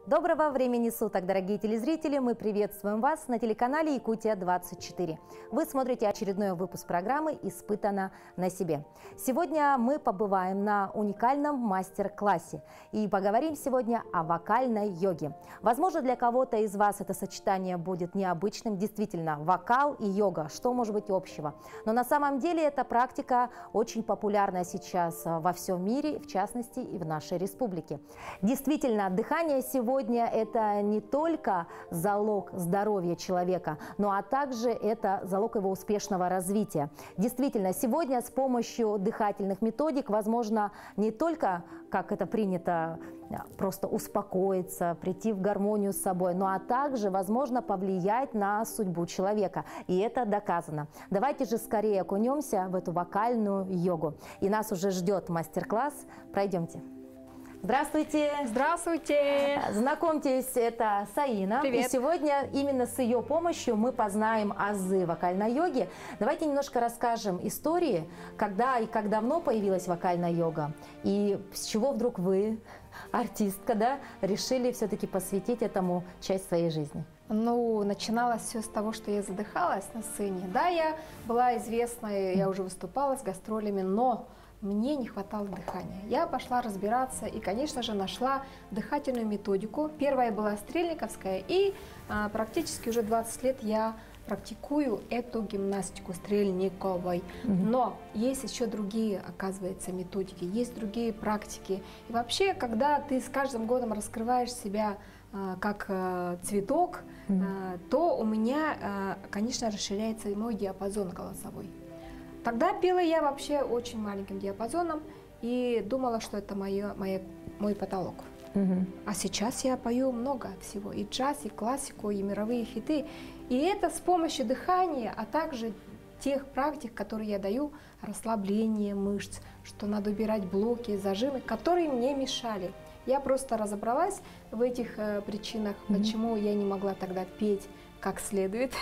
Доброго времени суток, дорогие телезрители! Мы приветствуем вас на телеканале Якутия-24. Вы смотрите очередной выпуск программы «Испытано на себе». Сегодня мы побываем на уникальном мастер-классе и поговорим сегодня о вокальной йоге. Возможно, для кого-то из вас это сочетание будет необычным. Действительно, вокал и йога, что может быть общего? Но на самом деле эта практика очень популярна сейчас во всем мире, в частности и в нашей республике. Действительно, дыхание сегодня это не только залог здоровья человека, но а также это залог его успешного развития. Действительно, сегодня с помощью дыхательных методик возможно не только, как это принято, просто успокоиться, прийти в гармонию с собой, но а также возможно повлиять на судьбу человека. И это доказано. Давайте же скорее окунемся в эту вокальную йогу. И нас уже ждет мастер-класс. Пройдемте. Здравствуйте! Здравствуйте! Знакомьтесь, это Саина. Привет. И сегодня именно с ее помощью мы познаем азы вокальной йоги. Давайте немножко расскажем истории, когда и как давно появилась вокальная йога. И с чего вдруг вы, артистка, да, решили все-таки посвятить этому часть своей жизни? Ну, начиналось все с того, что я задыхалась на сцене. Да, я была известной, я уже выступала с гастролями, но мне не хватало дыхания. Я пошла разбираться и, конечно же, нашла дыхательную методику. Первая была стрельниковская, и практически уже 20 лет я практикую эту гимнастику стрельниковой. Но есть еще другие, оказывается, методики, есть другие практики. И вообще, когда ты с каждым годом раскрываешь себя как цветок, то у меня, конечно, расширяется и мой диапазон голосовой. Тогда пела я вообще очень маленьким диапазоном и думала, что это мой потолок. А сейчас я пою много всего, и джаз, и классику, и мировые хиты. И это с помощью дыхания, а также тех практик, которые я даю, расслабление мышц, что надо убирать блоки, зажимы, которые мне мешали. Я просто разобралась в этих причинах, почему я не могла тогда петь как следует,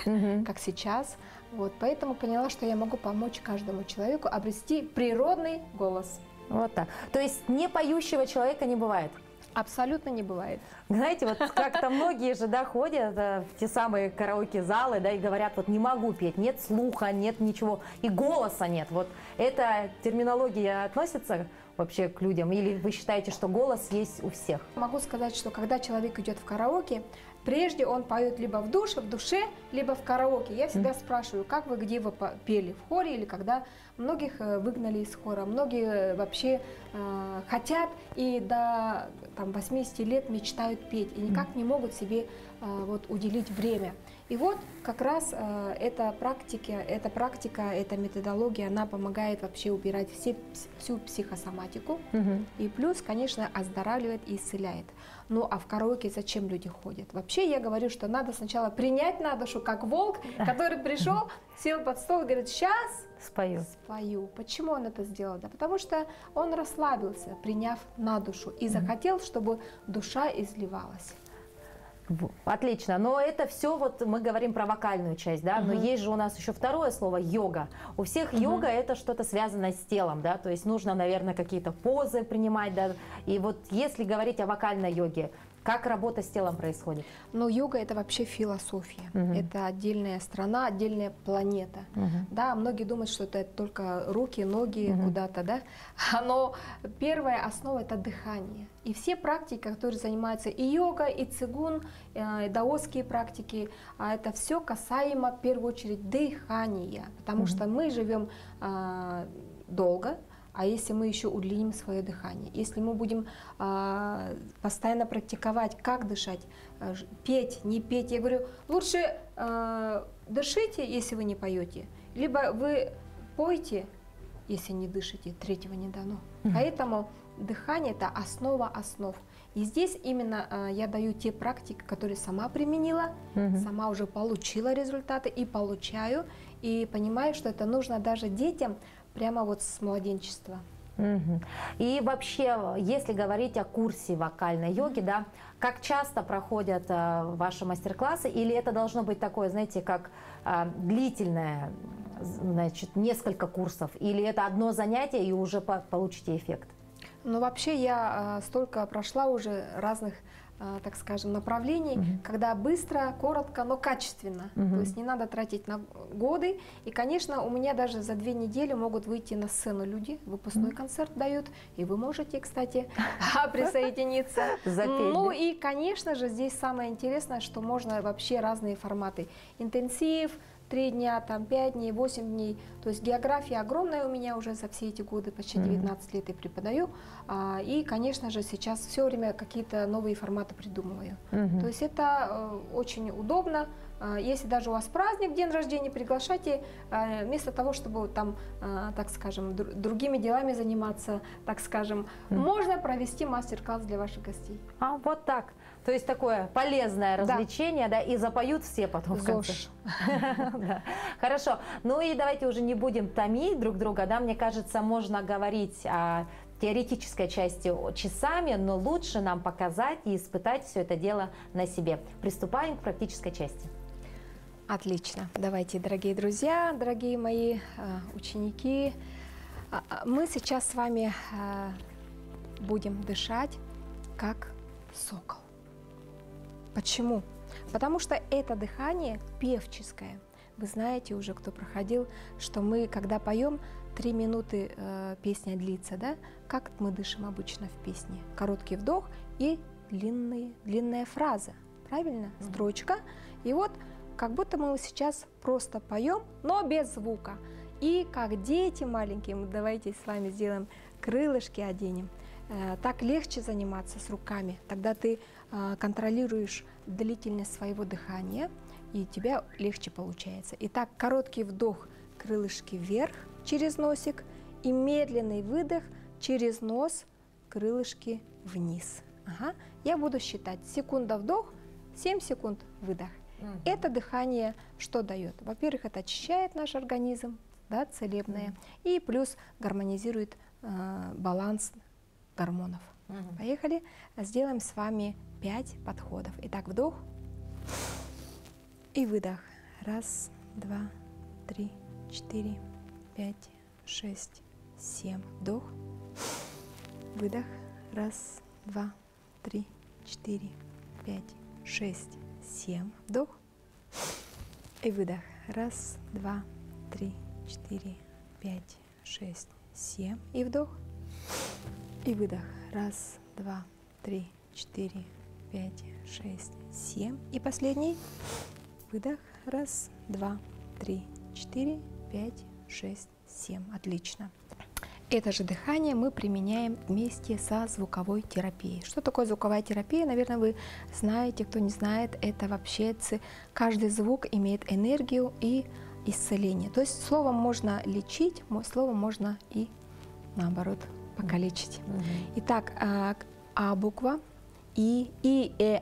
как сейчас. Вот, поэтому поняла, что я могу помочь каждому человеку обрести природный голос. Вот так. То есть не поющего человека не бывает? Абсолютно не бывает. Знаете, вот как-то многие же, да, ходят в те самые караоке-залы, да, и говорят, вот не могу петь, нет слуха, нет ничего, и голоса нет. Вот эта терминология относится вообще к людям? Или вы считаете, что голос есть у всех? Могу сказать, что когда человек идет в караоке, прежде он поет либо в душе, либо в караоке. Я всегда спрашиваю, как вы, где вы пели, в хоре или когда? Многих выгнали из хора, многие вообще хотят и до 80 лет мечтают петь и никак не могут себе вот, уделить время. И вот как раз эта практика, эта методология, она помогает вообще убирать всю психосоматику и плюс, конечно, оздоравливает и исцеляет. Ну а в караоке зачем люди ходят? Вообще я говорю, что надо сначала принять на душу, как волк, который пришел, сел под стол и говорит, сейчас спою. Почему он это сделал? Да потому что он расслабился, приняв на душу и захотел, чтобы душа изливалась. Отлично, но это все вот мы говорим про вокальную часть, да, но есть же у нас еще второе слово йога. У всех йога это что-то связанное с телом, да, то есть нужно, наверное, какие-то позы принимать, да, и вот если говорить о вокальной йоге, как работа с телом происходит? Ну, йога это вообще философия, это отдельная страна, отдельная планета, да, многие думают, что это только руки, ноги куда-то, да, но первая основа это дыхание. И все практики, которые занимаются и йога, и цигун, и даосские практики, это все касаемо, в первую очередь, дыхания, потому что мы живем долго, а если мы еще удлиним свое дыхание, если мы будем постоянно практиковать, как дышать, петь, не петь, я говорю, лучше дышите, если вы не поете, либо вы пойте, если не дышите, третьего не дано. Поэтому дыхание – это основа основ. И здесь именно я даю те практики, которые сама применила, сама уже получила результаты и получаю, и понимаю, что это нужно даже детям прямо вот с младенчества. И вообще, если говорить о курсе вокальной йоги, да, как часто проходят ваши мастер-классы, или это должно быть такое, знаете, как длительное, значит, несколько курсов, или это одно занятие и уже получите эффект? Ну, вообще я столько прошла уже разных так скажем, направлений, когда быстро, коротко, но качественно. То есть не надо тратить на годы. И, конечно, у меня даже за 2 недели могут выйти на сцену люди, выпускной концерт дают, и вы можете, кстати, присоединиться. Ну и, конечно же, здесь самое интересное, что можно вообще разные форматы. Интенсив, 3 дня, там 5 дней, 8 дней. То есть география огромная у меня уже за все эти годы, почти 19 лет я преподаю. И, конечно же, сейчас все время какие-то новые форматы придумываю. То есть это очень удобно. Если даже у вас праздник, день рождения, приглашайте, вместо того, чтобы там, так скажем, другими делами заниматься, так скажем, можно провести мастер-класс для ваших гостей. Вот так. То есть такое полезное развлечение, да, и запоют все потом в конце. Хорошо. Ну и давайте уже не будем томить друг друга, да, мне кажется, можно говорить о теоретической части часами, но лучше нам показать и испытать все это дело на себе. Приступаем к практической части. Отлично. Давайте, дорогие друзья, дорогие мои ученики, мы сейчас с вами будем дышать как сокол. Почему? Потому что это дыхание певческое. Вы знаете уже, кто проходил, что мы, когда поем, 3 минуты песня длится, да? Как мы дышим обычно в песне? Короткий вдох и длинная фраза. Правильно? Строчка. И вот как будто мы сейчас просто поем, но без звука. И как дети маленькие, мы давайте с вами сделаем крылышки, оденем. Так легче заниматься с руками. Тогда ты контролируешь длительность своего дыхания, и у тебя легче получается. Итак, короткий вдох, крылышки вверх через носик, и медленный выдох через нос, крылышки вниз. Я буду считать. Секунда вдох, 7 секунд выдох. Это дыхание что дает? Во-первых, это очищает наш организм, да, целебное, и плюс гармонизирует баланс гормонов. Поехали. Сделаем с вами 5 подходов. Итак, вдох и выдох. 1, 2, 3, 4, 5, 6, 7. Вдох, выдох. 1, 2, 3, 4, 5, 6, 7. Вдох и выдох. 1, 2, 3, 4, 5, 6, 7. И вдох и выдох. 1, 2, 3, 4, 5, 6, 7. И последний. Выдох. 1, 2, 3, 4, 5, 6, 7. Отлично. Это же дыхание мы применяем вместе со звуковой терапией. Что такое звуковая терапия? Наверное, вы знаете. Кто не знает, это вообще каждый звук имеет энергию и исцеление. То есть словом можно лечить, словом можно и наоборот покалечить. Итак, А буква, И,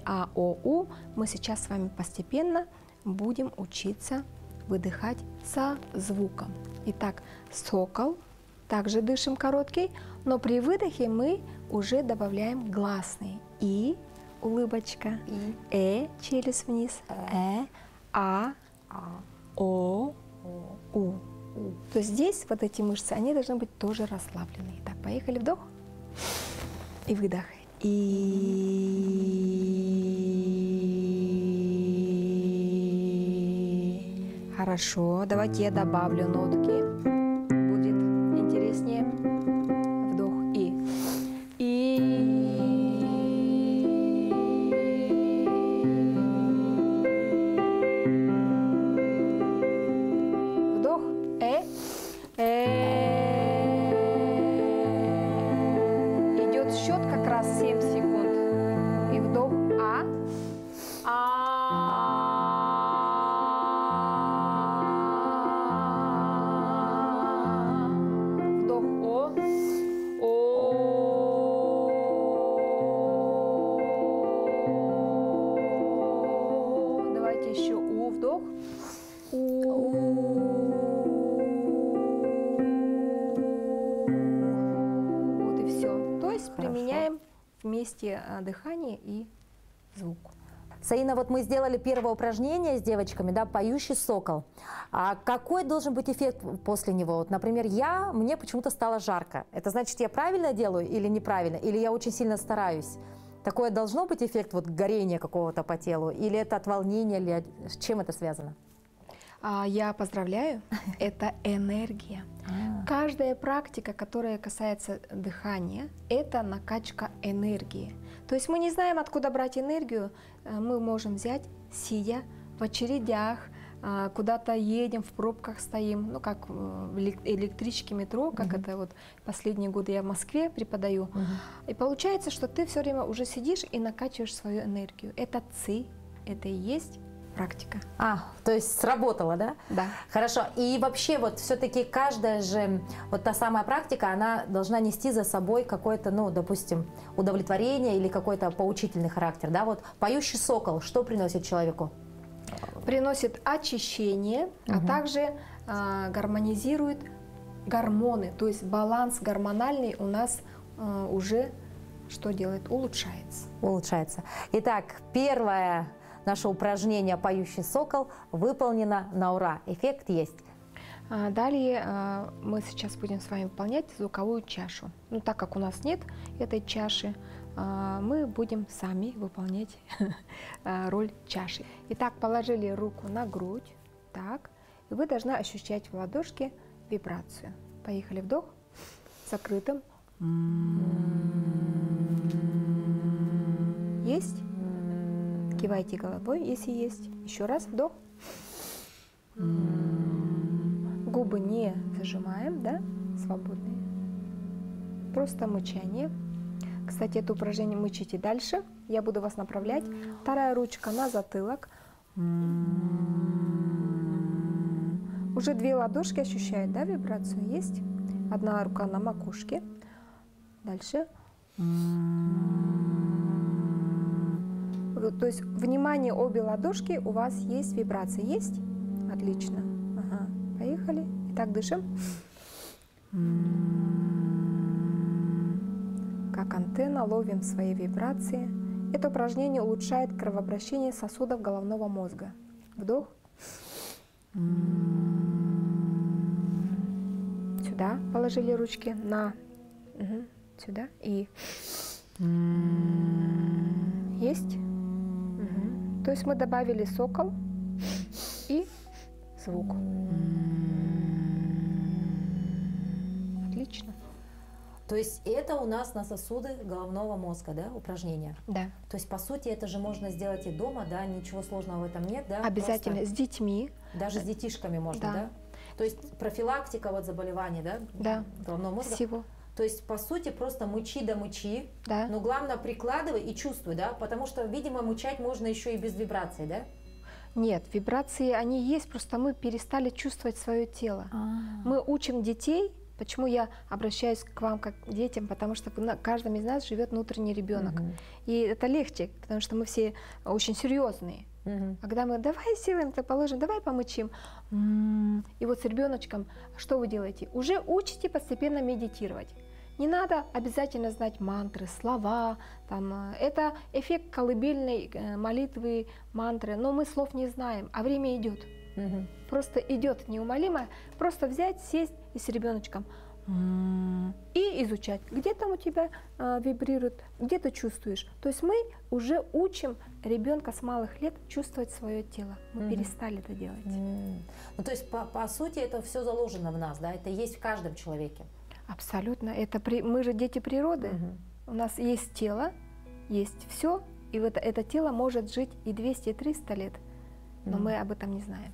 А, О, У. Мы сейчас с вами постепенно будем учиться выдыхать со звуком. Итак, сокол. Также дышим короткий, но при выдохе мы уже добавляем гласные. И, улыбочка, челюсть вниз, А, О, У. То есть здесь вот эти мышцы, они должны быть тоже расслаблены. Так, поехали, вдох и выдох. И хорошо, давайте я добавлю нотки. Будет интереснее. Вдох и. Вдох. Идет счет как раз 7 секунд. И вдох А. Вдох О. Давайте еще У. Вдох. Вот и все. То есть применяем вместе дыхание и звук. Саина, вот мы сделали первое упражнение с девочками, да, поющий сокол. А какой должен быть эффект после него? Вот, например, мне почему-то стало жарко. Это значит, я правильно делаю или неправильно? Или я очень сильно стараюсь? Такое должно быть эффект вот горения какого-то по телу? Или это от волнения, или с чем это связано? Я поздравляю, это энергия. Каждая практика, которая касается дыхания, это накачка энергии. То есть мы не знаем, откуда брать энергию, мы можем взять, сидя в очередях, куда-то едем, в пробках стоим, ну как в электричке, метро, как это вот последние годы я в Москве преподаю. И получается, что ты все время уже сидишь и накачиваешь свою энергию. Это ци, это и есть практика. То есть сработало, да? Да. Хорошо. И вообще вот все-таки каждая же вот та самая практика, она должна нести за собой какое-то, ну, допустим, удовлетворение или какой-то поучительный характер, да? Вот поющий сокол, что приносит человеку? Приносит очищение, а также гармонизирует гормоны, то есть баланс гормональный у нас уже что делает? Улучшается. Улучшается. Итак, первое наше упражнение «Поющий сокол» выполнено на ура. Эффект есть. Далее мы сейчас будем с вами выполнять звуковую чашу. Ну, так как у нас нет этой чаши, мы будем сами выполнять роль чаши. Итак, положили руку на грудь, так, и вы должны ощущать в ладошке вибрацию. Поехали, вдох, закрытым. Есть? Кивайте головой, если есть. Еще раз, вдох. Губы не зажимаем, да, свободные. Просто мычание. Кстати, это упражнение мычите дальше. Я буду вас направлять. Вторая ручка на затылок. Уже две ладошки ощущают, да, вибрацию? Есть? Одна рука на макушке. Дальше. То есть, внимание, обе ладошки, у вас есть вибрация. Есть? Отлично. Ага. Поехали. Итак, дышим. Как антенна ловим свои вибрации. Это упражнение улучшает кровообращение сосудов головного мозга. Вдох. Сюда положили ручки на сюда и есть. То есть мы добавили сокол и звук. Отлично. То есть это у нас на сосуды головного мозга, да, упражнение? Да. То есть, по сути, это же можно сделать и дома, да, ничего сложного в этом нет, да? Обязательно. Просто с детьми. даже с детишками можно, Да. да? То есть профилактика вот заболеваний, да? Да. Головного мозга. Всего. То есть, по сути, просто мычи да мычи, Да. но главное прикладывай и чувствуй, да? Потому что, видимо, мычать можно еще и без вибраций, да? Нет, вибрации, они есть, просто мы перестали чувствовать свое тело. Мы учим детей. Почему я обращаюсь к вам как к детям? Потому что в каждом из нас живет внутренний ребенок. И это легче, потому что мы все очень серьезные. А когда мы давай сделаем-то, положим, давай помычим. И вот с ребеночком что вы делаете? Уже учите постепенно медитировать. Не надо обязательно знать мантры, слова. Там, это эффект колыбельной молитвы, мантры. Но мы слов не знаем, а время идет. Просто идет неумолимо. Просто взять, сесть и с ребеночком и изучать. Где там у тебя вибрирует, где ты чувствуешь. То есть мы уже учим ребенка с малых лет чувствовать свое тело. Мы перестали это делать. Ну, то есть, по сути, это все заложено в нас, да? Это есть в каждом человеке. Абсолютно. Мы же дети природы. У нас есть тело, есть все, и это тело может жить и 200, и 300 лет. Но мы об этом не знаем.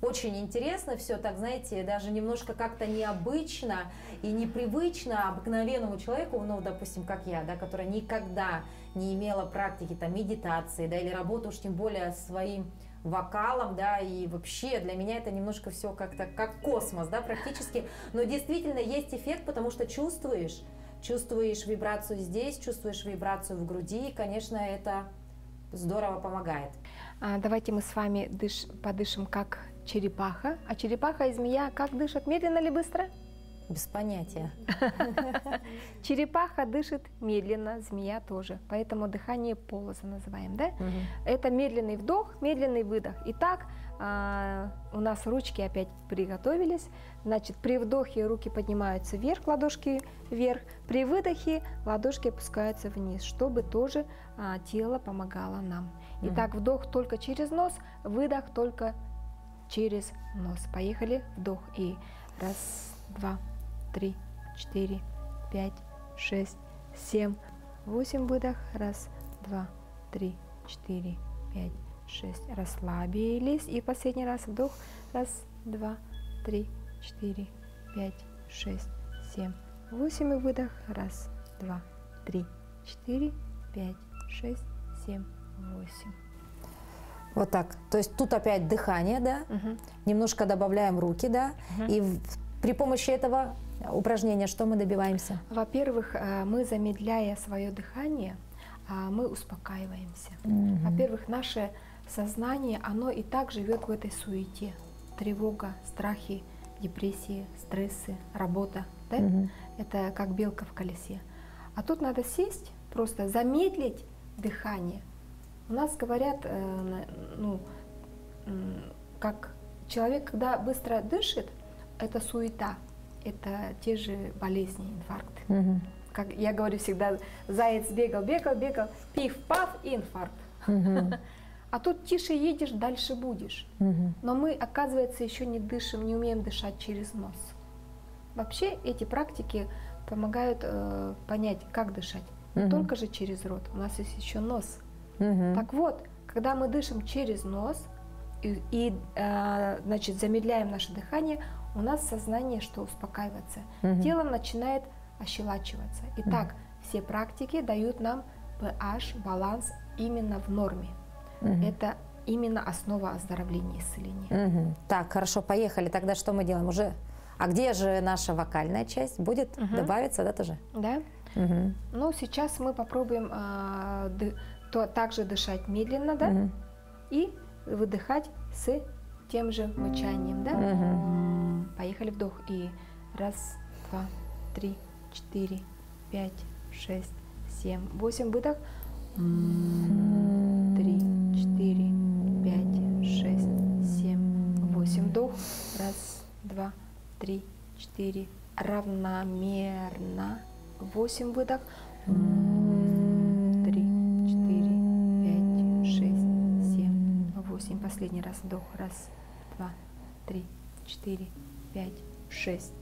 Очень интересно все, так знаете, даже немножко как-то необычно и непривычно обыкновенному человеку, ну, допустим, как я, да, которая никогда не имела практики там медитации, да, или работы уж тем более своим вокалом, да, и вообще для меня это немножко все как-то как космос, да, практически, но действительно есть эффект, потому что чувствуешь вибрацию здесь, чувствуешь вибрацию в груди, и, конечно, это здорово помогает. Давайте мы с вами подышим как черепаха. А черепаха и змея как дышат? Медленно или быстро? Без понятия. Черепаха дышит медленно, змея тоже. Поэтому дыхание полоза называем, да? Мгм. Это медленный вдох, медленный выдох. Итак, у нас ручки опять приготовились. Значит, при вдохе руки поднимаются вверх, ладошки вверх. При выдохе ладошки опускаются вниз, чтобы тоже тело помогало нам. Итак, вдох только через нос, выдох только через нос. Поехали. Вдох и раз, два, 3, 4, 5, 6, 7, 8 выдох. Раз, два, 3, 4, 5, 6. Расслабились. И последний раз вдох. Раз, два, 3, 4, 5, 6, 7, 8 и выдох. Раз, два, 3, 4, 5, 6, 7, 8. Вот так. То есть тут опять дыхание, да? Немножко добавляем руки, да? И при помощи этого упражнения что мы добиваемся? Во-первых, мы, замедляя свое дыхание, мы успокаиваемся. Во-первых, наше сознание, оно и так живет в этой суете. Тревога, страхи, депрессии, стрессы, работа. Да? Это как белка в колесе. А тут надо сесть, просто замедлить дыхание. У нас говорят, как человек, когда быстро дышит, это суета, это те же болезни, инфаркты. Как я говорю всегда, заяц бегал, пиф-паф, инфаркт. А тут тише едешь, дальше будешь. Но мы, оказывается, еще не дышим, не умеем дышать через нос. Вообще эти практики помогают понять, как дышать. Не только же через рот, у нас есть еще нос. Так вот, когда мы дышим через нос и значит, замедляем наше дыхание, у нас сознание что успокаивается. Тело начинает ощелачиваться. Итак, все практики дают нам pH, баланс именно в норме. Это именно основа оздоровления и исцеления. Так, хорошо, поехали. Тогда что мы делаем? Уже. А где же наша вокальная часть? Будет добавиться, да, тоже? Да. Ну, сейчас мы попробуем также дышать медленно, да, и выдыхать с тем же мычанием, да. Поехали, вдох и раз, два, 3, 4, 5, 6, 7, 8, выдох. 3, 4, 5, 6, 7, 8, вдох. Раз, два, 3, 4, равномерно. 8, выдох. 3, 4, 5, 6, 7, 8. Последний раз вдох. Раз, два, 3, 4, 5, 6,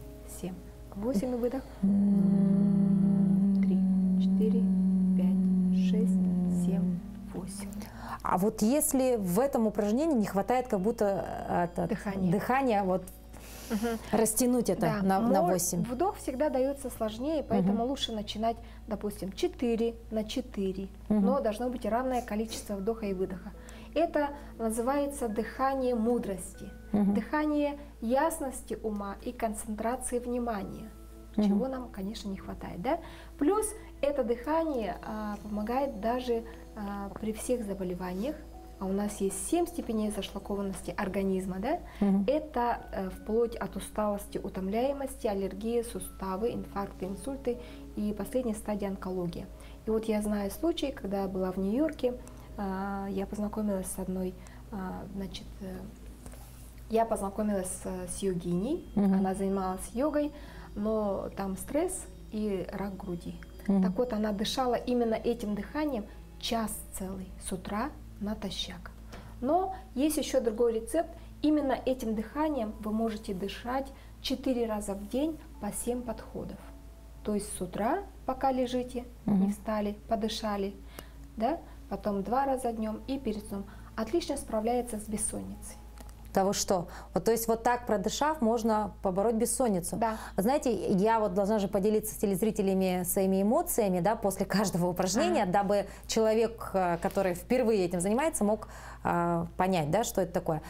7, 8 и выдох. 3, 4, 5, 6, 7, 8. А вот если в этом упражнении не хватает как будто дыхания вот растянуть это да, на 8. Вдох всегда дается сложнее, поэтому лучше начинать, допустим, 4 на 4, но должно быть равное количество вдоха и выдоха. Это называется дыхание мудрости, дыхание ясности ума и концентрации внимания, чего нам, конечно, не хватает. Да? Плюс это дыхание помогает даже при всех заболеваниях. А у нас есть 7 степеней зашлакованности организма, да? Это вплоть от усталости, утомляемости, аллергии, суставы, инфаркты, инсульты и последняя стадия онкология. И вот я знаю случай, когда я была в Нью-Йорке, я познакомилась с одной, значит, я познакомилась с йогиней, она занималась йогой, но там стресс и рак груди. Так вот, она дышала именно этим дыханием час целый с утра натощак. Но есть еще другой рецепт. Именно этим дыханием вы можете дышать 4 раза в день по 7 подходов. То есть с утра, пока лежите, не встали, подышали, да? Потом 2 раза днем и перед сном. Отлично справляется с бессонницей. Того что? Вот, то есть вот так продышав, можно побороть бессонницу. Да. Знаете, я вот должна же поделиться с телезрителями своими эмоциями, да, после каждого упражнения, дабы человек, который впервые этим занимается, мог понять, да, что это такое.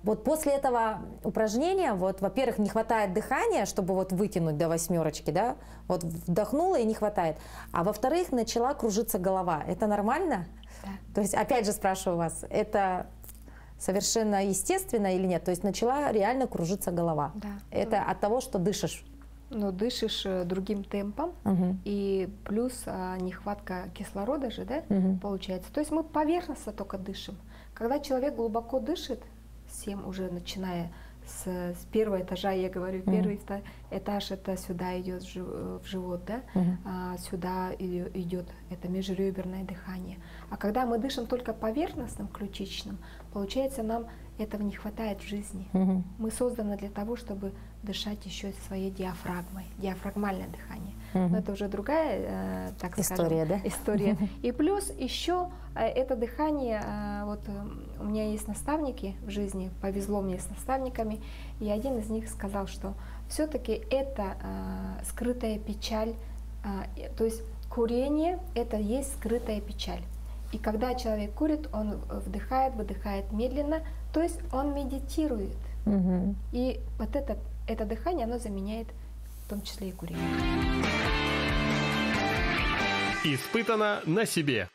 Вот после этого упражнения, вот, во-первых, не хватает дыхания, чтобы вот вытянуть до 8, да, вот вдохнула и не хватает. А во-вторых, начала кружиться голова. Это нормально? Да. То есть, опять же спрашиваю вас, это совершенно естественно или нет? То есть начала реально кружиться голова. Да. Это от того, что дышишь Но дышишь другим темпом, и плюс нехватка кислорода же, да, получается. То есть мы поверхностно только дышим. Когда человек глубоко дышит, всем уже начиная с первого этажа, я говорю, первый этаж это сюда идет в живот, да, сюда идет это межреберное дыхание. А когда мы дышим только поверхностным, ключичным, получается, нам этого не хватает в жизни. Мы созданы для того, чтобы дышать еще своей диафрагмой, диафрагмальное дыхание. Но это уже другая, так история, скажем, да? история. И плюс еще это дыхание, вот у меня есть наставники в жизни, повезло мне с наставниками, и один из них сказал, что все-таки это скрытая печаль, то есть курение это есть скрытая печаль. И когда человек курит, он вдыхает, выдыхает медленно, то есть он медитирует. И вот это дыхание, оно заменяет в том числе и курение. Испытано на себе.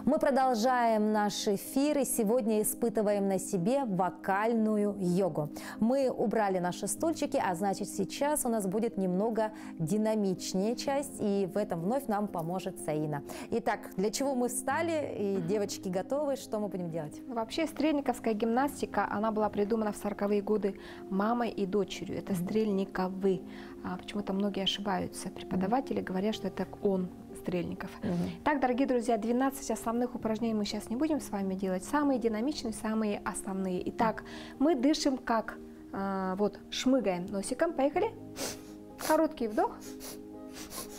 Мы продолжаем наш эфир и сегодня испытываем на себе вокальную йогу. Мы убрали наши стульчики, а значит сейчас у нас будет немного динамичнее часть, и в этом вновь нам поможет Саина. Итак, для чего мы встали, и девочки готовы, что мы будем делать? Вообще стрельниковская гимнастика, она была придумана в 40-е годы мамой и дочерью. Это стрельниковы. Почему-то многие ошибаются. Преподаватели говорят, что это он. Стрельников. Так, дорогие друзья, 12 основных упражнений мы сейчас не будем с вами делать. Самые динамичные, самые основные. Итак, мы дышим как, вот, шмыгаем носиком. Поехали. Короткий вдох.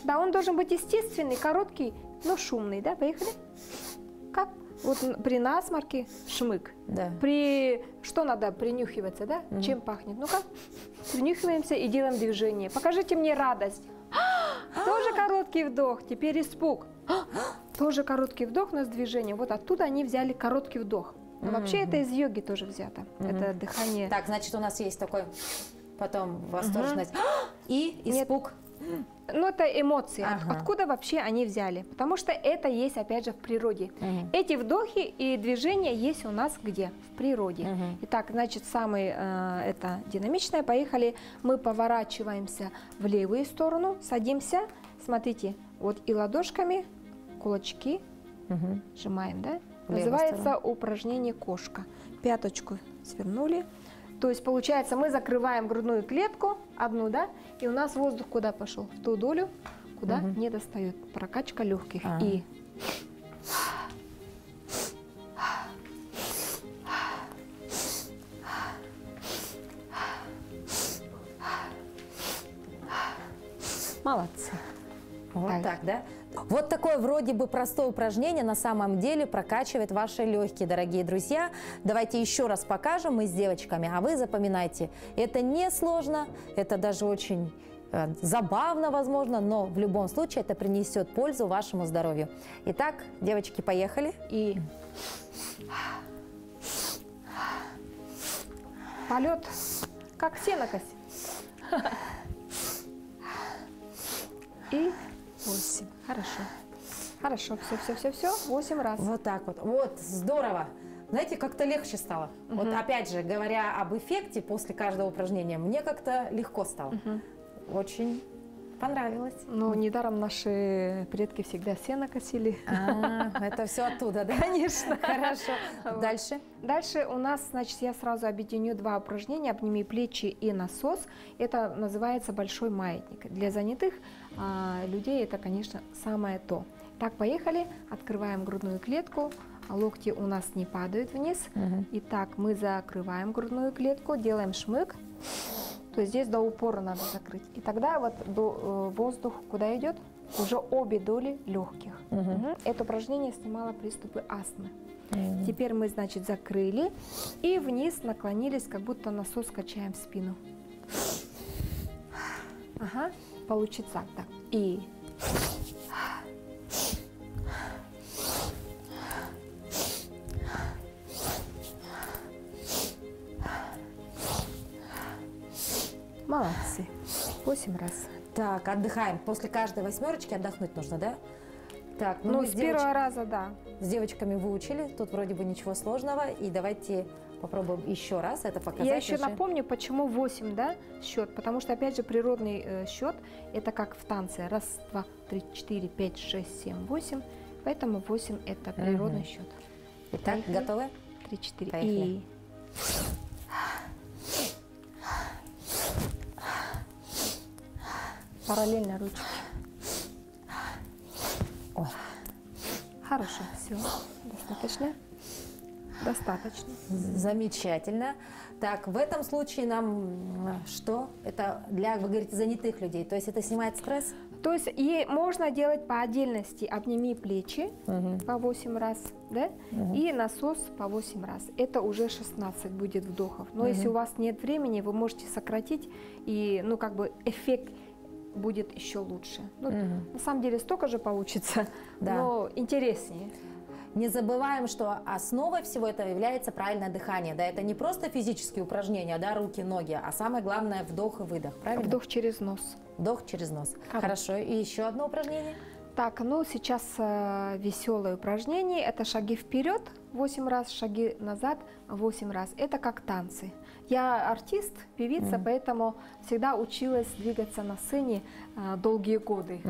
Да, он должен быть естественный, короткий, но шумный. Да, поехали. Как? Вот при насморке шмык. Да. Что надо принюхиваться, да? Чем пахнет? Ну-ка, принюхиваемся и делаем движение. Покажите мне радость. Тоже короткий вдох, теперь испуг. Тоже короткий вдох, но с движением. Вот оттуда они взяли короткий вдох. Но вообще это из йоги тоже взято. Это дыхание. Так, значит, у нас есть такой потом восторженность и испуг. Ну, это эмоции. Откуда вообще они взяли? Потому что это есть, опять же, в природе. Эти вдохи и движения есть у нас где? В природе. Итак, значит, самое это динамичное. Поехали. Мы поворачиваемся в левую сторону, садимся. Смотрите, вот и ладошками, кулачки сжимаем, да? Называется упражнение кошка. Пяточку свернули. То есть, получается, мы закрываем грудную клетку, одну, да, и у нас воздух куда пошел? В ту долю, куда не достает. Прокачка легких. И молодцы. Вот так, да? Вот такое вроде бы простое упражнение на самом деле прокачивает ваши легкие, дорогие друзья. Давайте еще раз покажем мы с девочками, а вы запоминайте. Это не сложно, это даже очень забавно, возможно, но в любом случае это принесет пользу вашему здоровью. Итак, девочки, поехали. И полет, как сенокось. И 8. Хорошо. Хорошо. Все. 8 раз. Вот так вот. Вот, здорово. Знаете, как-то легче стало. Вот опять же, говоря об эффекте после каждого упражнения, мне как-то легко стало. Очень понравилось. Ну, недаром наши предки всегда сено косили. Это все оттуда, да? Конечно. Хорошо. Дальше? Дальше у нас, значит, я сразу объединю два упражнения. Обними плечи и насос. Это называется большой маятник. Для занятых людей это, конечно, самое то. Так, поехали. Открываем грудную клетку. Локти у нас не падают вниз. Итак, мы закрываем грудную клетку, делаем шмык. То есть здесь до упора надо закрыть. И тогда вот воздух куда идет? Уже обе доли легких. Это упражнение снимало приступы астмы. Теперь мы, значит, закрыли и вниз наклонились, как будто насос качаем в спину. Ага, получится так. И молодцы. 8 раз. Так, отдыхаем. После каждой восьмерочки отдохнуть нужно, да? Так, Ну, мы с первого раза, да. с девочками выучили, тут вроде бы ничего сложного. И давайте попробуем еще раз это показать. Я еще уже. напомню, почему 8, да, счет. Потому что, опять же, природный счет, это как в танце. Раз, два, три, 4, 5, 6, 7, 8. Поэтому 8 это природный счет. Итак, готовы? 3, 4. Поехали. И... Параллельно ручки. Ой. Хорошо, все. Достаточно. Достаточно. Замечательно. Так, в этом случае нам что? Это для, вы говорите, занятых людей. То есть это снимает стресс? То есть и можно делать по отдельности. Обними плечи по 8 раз, да? И насос по 8 раз. Это уже 16 будет вдохов. Но если у вас нет времени, вы можете сократить, и, ну, как бы эффект будет еще лучше. Ну, на самом деле столько же получится, Да. но интереснее. Не забываем, что основой всего этого является правильное дыхание. Да, это не просто физические упражнения, да, руки, ноги, а самое главное вдох и выдох. Правильно? Вдох через нос. Вдох через нос. Хорошо. Хорошо. И еще одно упражнение. Так, ну сейчас веселое упражнение. Это шаги вперед 8 раз, шаги назад 8 раз. Это как танцы. Я артист, певица, поэтому всегда училась двигаться на сцене долгие годы.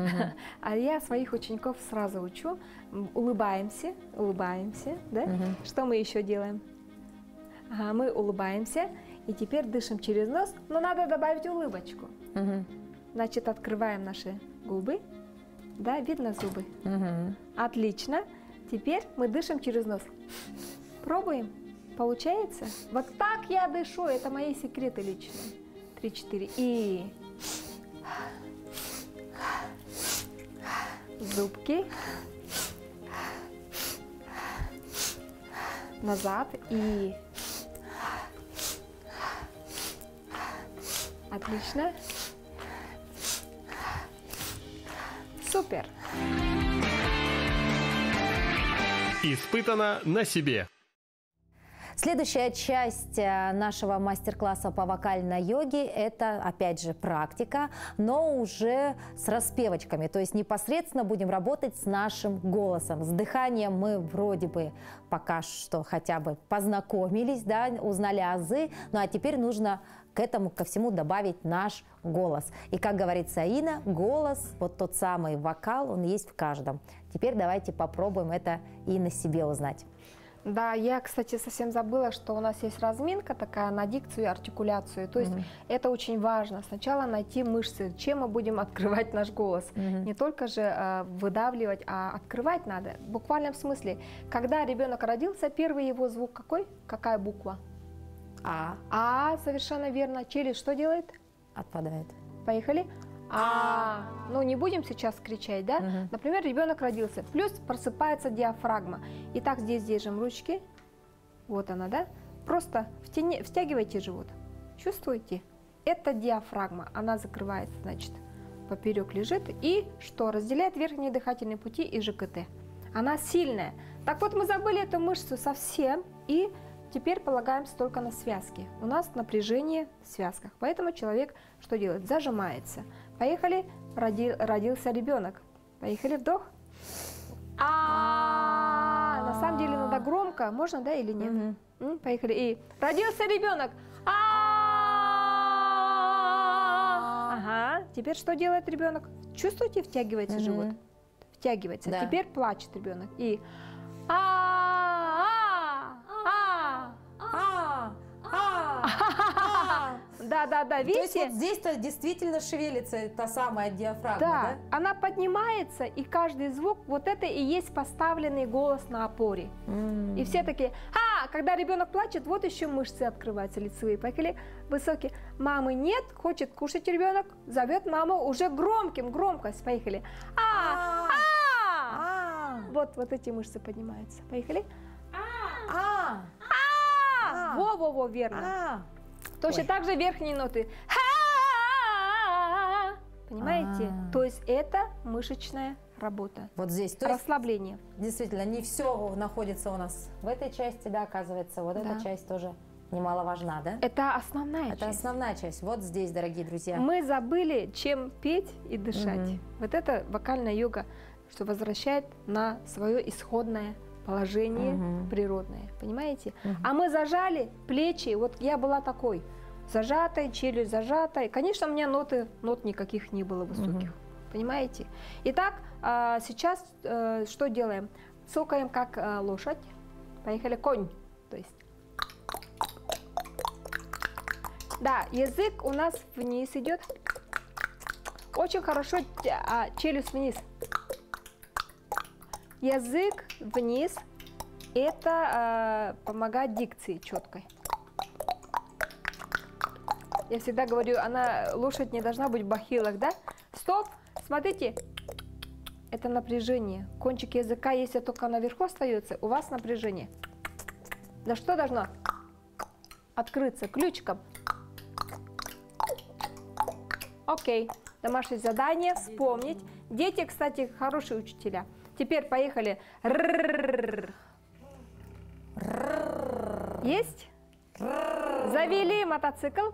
А я своих учеников сразу учу. Улыбаемся, улыбаемся. Да? Что мы еще делаем? Ага, мы улыбаемся и теперь дышим через нос, но надо добавить улыбочку. Значит, открываем наши губы. Да, видно зубы? Отлично. Теперь мы дышим через нос. Пробуем. Получается? Вот так я дышу. Это мои секреты личные. 3, 4. И зубки. Назад. И отлично. Супер! Испытано на себе. Следующая часть нашего мастер-класса по вокальной йоге – это, опять же, практика, но уже с распевочками. То есть непосредственно будем работать с нашим голосом. С дыханием мы вроде бы пока что хотя бы познакомились, да, узнали азы. Ну а теперь нужно к этому, ко всему добавить наш голос. И, как говорится Инна, голос, вот тот самый вокал, он есть в каждом. Теперь давайте попробуем это и на себе узнать. Да, я, кстати, совсем забыла, что у нас есть разминка такая на дикцию и артикуляцию. То есть это очень важно. Сначала найти мышцы, чем мы будем открывать наш голос. Не только же выдавливать, а открывать надо. В буквальном смысле. Когда ребенок родился, первый его звук какой? Какая буква? А. А, совершенно верно. Челюсть что делает? Отпадает. Поехали. Ну, не будем сейчас кричать, да? Например, ребенок родился, плюс просыпается диафрагма. Итак, здесь держим ручки. Вот она, да? Просто втягивайте живот. Чувствуете? Это диафрагма. Она закрывается, значит, поперек лежит. И что? Разделяет верхние дыхательные пути и ЖКТ. Она сильная. Так вот, мы забыли эту мышцу совсем. И теперь полагаемся только на связки. У нас напряжение в связках. Поэтому человек что делает? Зажимается. Поехали. Родился ребенок. Поехали. Вдох. На самом деле надо громко. Можно, да, или нет? Поехали. И родился ребенок. Ага. Теперь что делает ребенок? Чувствуете, втягивается живот? Втягивается. Да. Теперь плачет ребенок. И да, видите? То есть вот здесь-то действительно шевелится та самая диафрагма, да? Да, она поднимается, и каждый звук, вот это и есть поставленный голос на опоре. И все такие, когда ребенок плачет, вот еще мышцы открываются лицевые. Поехали, высокие. Мамы нет, хочет кушать ребенок, зовет маму уже громким, громкость. Поехали. Вот эти мышцы поднимаются. Поехали. Во, верно. Точно так же верхние ноты. Понимаете? То есть это мышечная работа. Вот здесь. То есть, расслабление. действительно, не все находится у нас в этой части, да, оказывается. Вот эта часть тоже немаловажна, да? Это основная Это часть. основная часть. Вот здесь, дорогие друзья. Мы забыли, чем петь и дышать. Вот это вокальная йога. что возвращает на свое исходное положение природное. Понимаете? А мы зажали плечи. Вот я была такой. Зажатой, челюсть зажатой. Конечно, у меня нот никаких не было высоких. Понимаете? Итак, сейчас что делаем? Цокаем как лошадь. Поехали, конь. То есть. Да, язык у нас вниз идет. Очень хорошо челюсть вниз. Язык вниз. Это помогает дикции четкой. Я всегда говорю, лошадь не должна быть в бахилах, да? Стоп, смотрите, это напряжение. Кончик языка, если только наверху остается, у вас напряжение. Да что должно открыться ключиком? Окей, домашнее задание, вспомнить. Дети, кстати, хорошие учителя. Теперь поехали. Есть? Завели мотоцикл.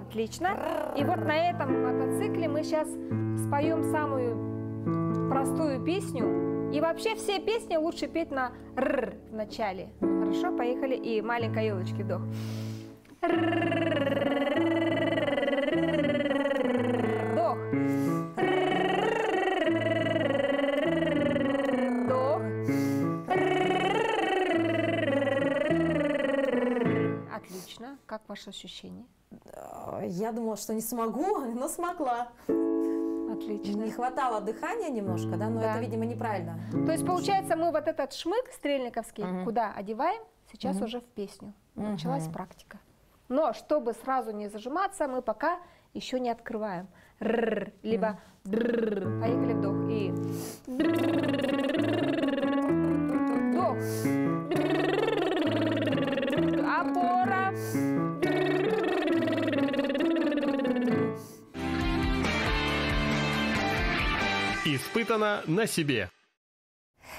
Отлично. И вот на этом мотоцикле мы сейчас споем самую простую песню. И вообще все песни лучше петь на «р» в начале. Хорошо, поехали. И маленькой елочки вдох. Вдох. Вдох. Отлично. Как ваше ощущение? Я думала, что не смогу, но смогла. Отлично. Не хватало дыхания немножко, да, но Да. это, видимо, неправильно. То есть, получается, мы вот этот шмык стрельниковский куда одеваем, сейчас уже в песню. Началась практика. Но чтобы сразу не зажиматься, мы пока еще не открываем. Р, либо др. Поехали, вдох. И вдох. Опора. Испытано на себе.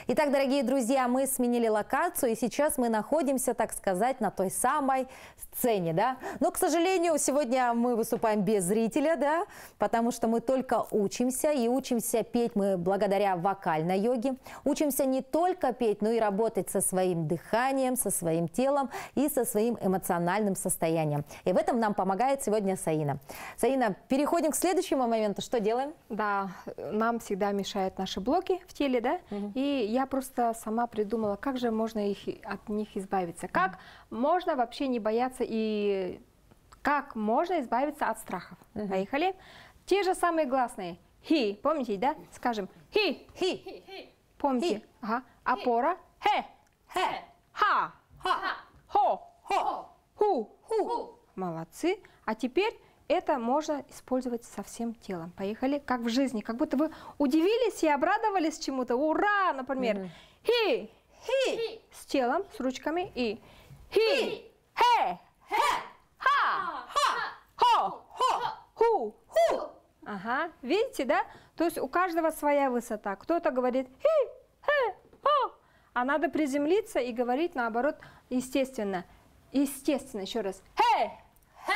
Итак, дорогие друзья, мы сменили локацию, и сейчас мы находимся, так сказать, на той самой сцене, да. Но, к сожалению, сегодня мы выступаем без зрителя, да, потому что мы только учимся, и учимся петь мы благодаря вокальной йоге. Учимся не только петь, но и работать со своим дыханием, со своим телом и со своим эмоциональным состоянием. И в этом нам помогает сегодня Саина. Саина, переходим к следующему моменту. Что делаем? Да, нам всегда мешают наши блоки в теле, да, и я просто сама придумала, как же можно от них избавиться, как можно вообще не бояться и как можно избавиться от страхов. Поехали. Те же самые гласные. Хи, помните, да? Скажем хи, хи. Помните? Хи. Ага. Опора. Хе, хе. Ха, ха. Хо, хо. Ху, ху. Молодцы. А теперь это можно использовать со всем телом. Поехали. Как в жизни. Как будто вы удивились и обрадовались чему-то. Ура! Например. Хи. Хи. С телом, с ручками. И хи. Хе. Ха. Хо. Ху. Ага. Видите, да? То есть у каждого своя высота. Кто-то говорит хи. Хе. Хо. А надо приземлиться и говорить наоборот естественно. Естественно. Еще раз. Хе. Хе.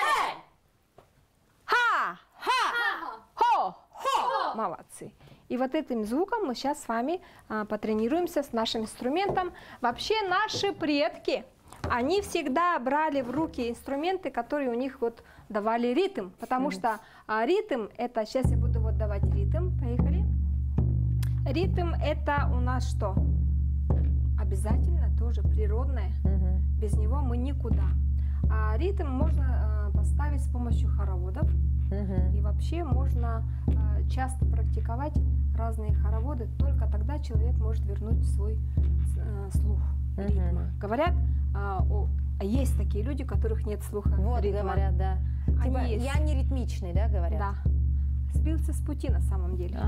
Ха! Ха! Хо! Хо! Молодцы. И вот этим звуком мы сейчас с вами потренируемся с нашим инструментом. Вообще наши предки, они всегда брали в руки инструменты, которые у них вот давали ритм. Потому что ритм это, сейчас я буду вот давать ритм, поехали. Ритм это у нас что? Обязательно тоже природное. Без него мы никуда. А ритм можно поставить с помощью хороводов. И вообще можно часто практиковать разные хороводы. Только тогда человек может вернуть свой слух ритма. Говорят, есть такие люди, у которых нет слуха Вот, ритма. говорят, да. Типа, есть. я не ритмичный, да, говорят? Да. Сбился с пути на самом деле.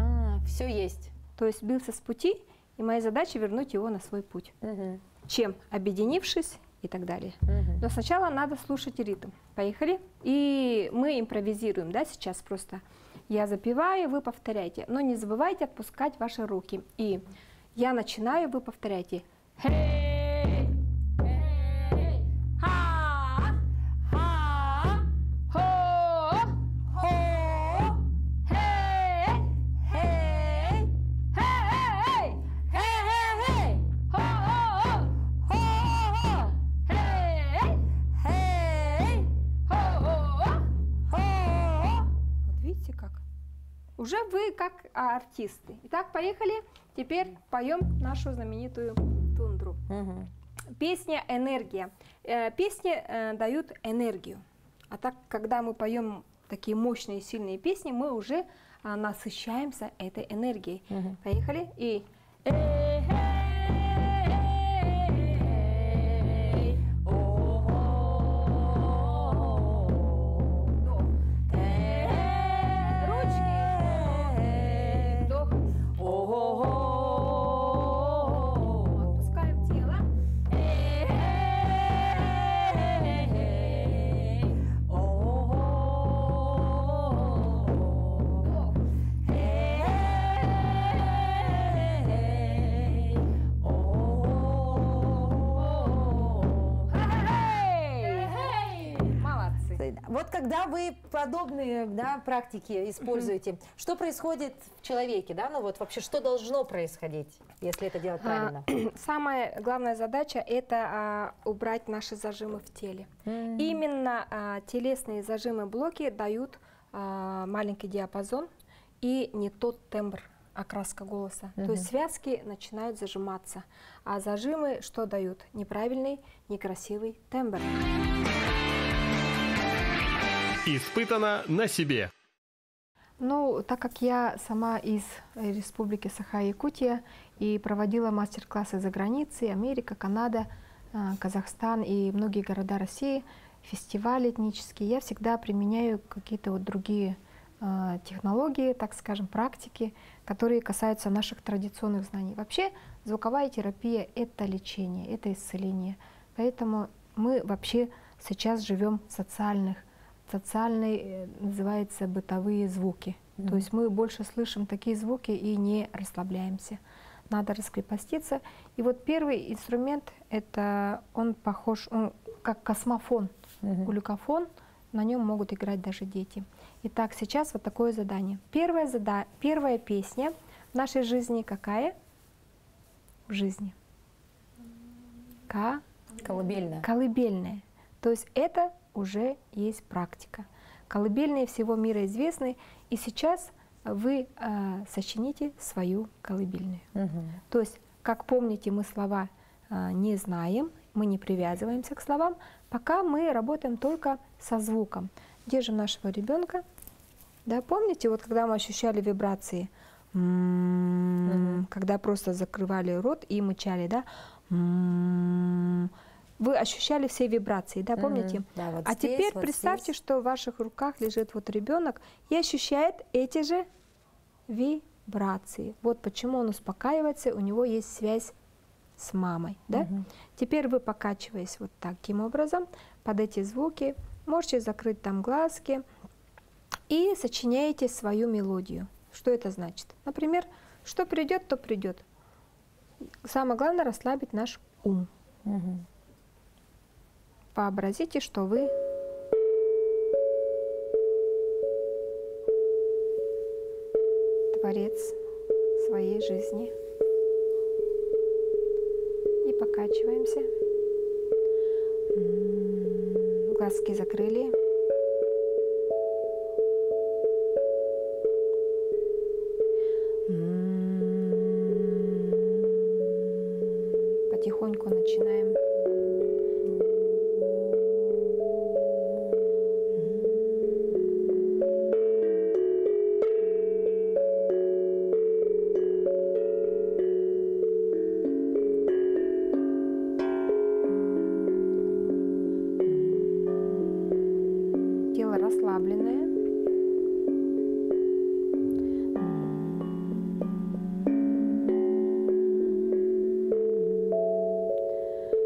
Все есть. То есть сбился с пути, и моя задача вернуть его на свой путь. Чем? Объединившись и так далее. Но сначала надо слушать ритм. Поехали. И мы импровизируем, да, сейчас просто. Я запеваю, вы повторяйте. Но не забывайте отпускать ваши руки. И я начинаю, вы повторяйте. Хей, хей, ха, ха, хо, хо, хей, хей, уже вы как артисты. Итак, поехали. Теперь поем нашу знаменитую тундру. Песня «Энергия». Песни дают энергию. А так, когда мы поем такие мощные, сильные песни, мы уже насыщаемся этой энергией. Поехали. И... Вот когда вы подобные, да, практики используете, что происходит в человеке, да, ну вот вообще что должно происходить, если это делать правильно? Самая главная задача – это убрать наши зажимы в теле. Именно телесные зажимы, блоки дают маленький диапазон и не тот тембр, окраска голоса. То есть связки начинают зажиматься, а зажимы что дают? Неправильный, некрасивый тембр. Испытано на себе. Ну, так как я сама из Республики Саха-Якутия и проводила мастер-классы за границей, Америка, Канада, Казахстан и многие города России, фестивали этнические, я всегда применяю какие-то вот другие технологии, так скажем, практики, которые касаются наших традиционных знаний. Вообще звуковая терапия – это лечение, это исцеление. Поэтому мы вообще сейчас живем в социальные, называется, бытовые звуки. То есть мы больше слышим такие звуки и не расслабляемся. Надо раскрепоститься. И вот первый инструмент, это он похож, он как космофон, гулюкофон, на нем могут играть даже дети. Итак, сейчас вот такое задание. Первая песня в нашей жизни какая? В жизни. Колыбельная. Колыбельная. То есть это уже есть практика. Колыбельные всего мира известны, и сейчас вы сочините свою колыбельную. То есть, как помните, мы слова не знаем, мы не привязываемся к словам, пока мы работаем только со звуком. Держим нашего ребенка. Да, помните, вот когда мы ощущали вибрации, когда просто закрывали рот и мычали, да, вы ощущали все вибрации, да, помните? Да, вот а здесь, теперь вот представьте, здесь. что в ваших руках лежит вот ребенок и ощущает эти же вибрации. Вот почему он успокаивается, у него есть связь с мамой, да? Теперь вы, покачиваясь вот таким образом под эти звуки, можете закрыть там глазки и сочиняете свою мелодию. Что это значит? Например, что придет, то придет. Самое главное расслабить наш ум. Вообразите, что вы творец своей жизни. И покачиваемся. Глазки закрыли. Потихоньку начинаем . Тело расслабленное.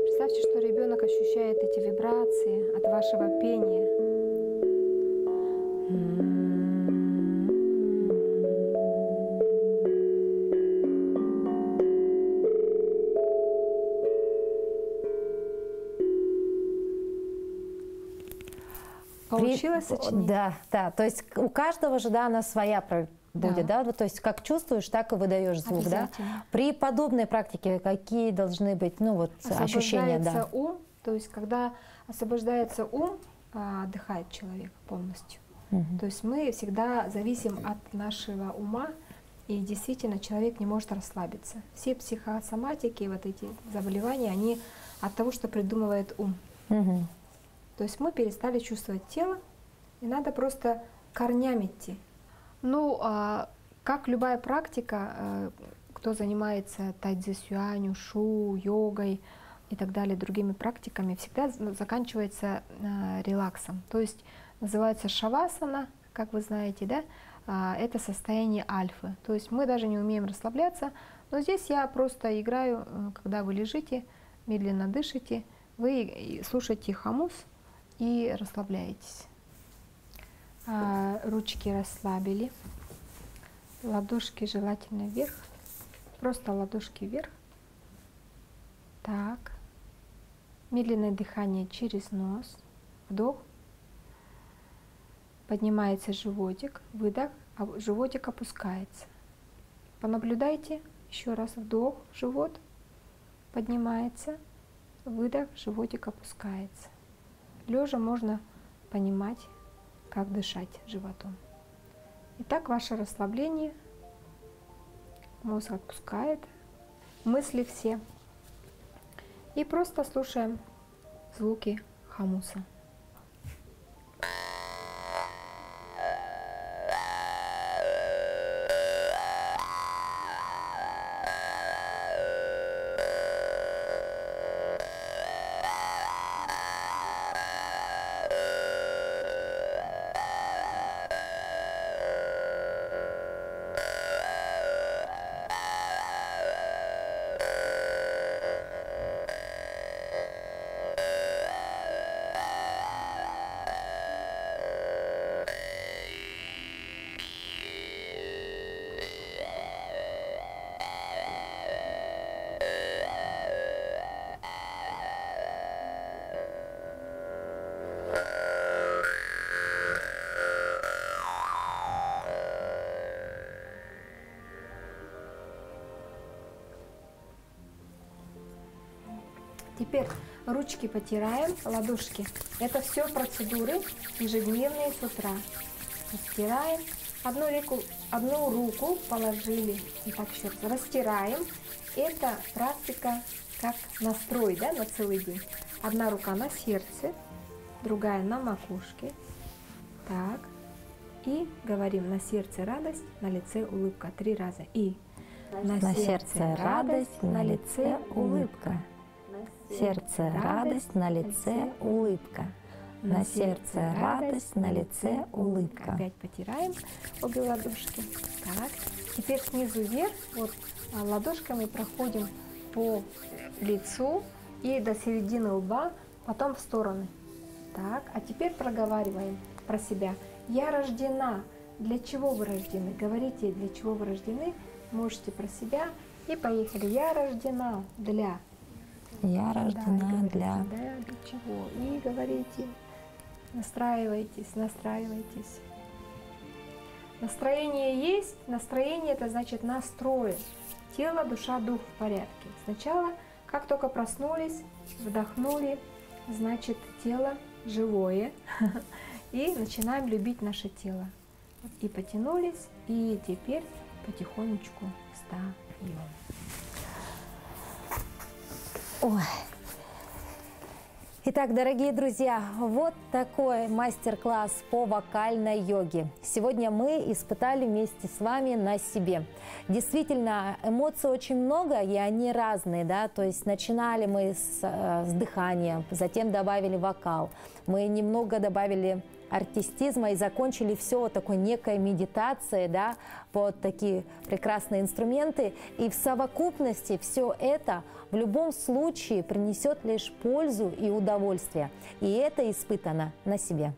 Представьте, что ребенок ощущает эти вибрации от вашего пения. Получилось сочинение? Да, да. То есть у каждого же, да, она своя будет, да? Вот, то есть как чувствуешь, так и выдаешь звук, да? При подобной практике какие должны быть, ну вот, ощущения, да? Освобождается ум, то есть когда освобождается ум, отдыхает человек полностью. То есть мы всегда зависим от нашего ума, и действительно человек не может расслабиться. Все психосоматики, вот эти заболевания, они от того, что придумывает ум. То есть мы перестали чувствовать тело, и надо просто корнями идти. Ну, как любая практика, кто занимается тайцзи-сюань, ушу, йогой и так далее, другими практиками, всегда заканчивается релаксом. То есть называется шавасана, как вы знаете, да? Это состояние альфы. То есть мы даже не умеем расслабляться, но здесь я просто играю, когда вы лежите, медленно дышите, вы слушаете хамус и расслабляетесь. Ручки расслабили, ладошки желательно вверх, просто ладошки вверх. Так, медленное дыхание через нос, вдох. Поднимается животик, выдох, а животик опускается. Понаблюдайте, еще раз вдох, живот поднимается, выдох, животик опускается. Лежа можно понимать, как дышать животом. Итак, ваше расслабление, мозг отпускает, мысли все. И просто слушаем звуки хамуса. Теперь ручки потираем, ладошки. Это все процедуры ежедневные с утра. Растираем. Одну руку положили. И так еще раз. Растираем. Это практика как настрой, да, на целый день. Одна рука на сердце, другая на макушке. Так. И говорим: на сердце радость, на лице улыбка. 3 раза. И на сердце радость, на лице улыбка. Сердце радость, на лице улыбка. На сердце радость, на лице улыбка. Опять потираем обе ладошки. Так. Теперь снизу вверх. Вот ладошками проходим по лицу и до середины лба, потом в стороны. Так. А теперь проговариваем про себя. Я рождена. Для чего вы рождены? Говорите, для чего вы рождены. Можете про себя. И поехали. Я рождена для. Я рождена для. Да, для чего? И говорите, настраивайтесь, настраивайтесь. Настроение есть, настроение это значит настрой. Тело, душа, дух в порядке. Сначала, как только проснулись, вдохнули, значит тело живое. И начинаем любить наше тело. И потянулись, и теперь потихонечку встаем. Ой. Итак, дорогие друзья, вот такой мастер-класс по вокальной йоге. Сегодня мы испытали вместе с вами на себе. Действительно, эмоций очень много, и они разные, да, то есть начинали мы с дыхания, затем добавили вокал, мы немного добавили артистизма и закончили все вот такой некой медитацией, да, под такие прекрасные инструменты. И в совокупности все это в любом случае принесет лишь пользу и удовольствие. И это испытано на себе.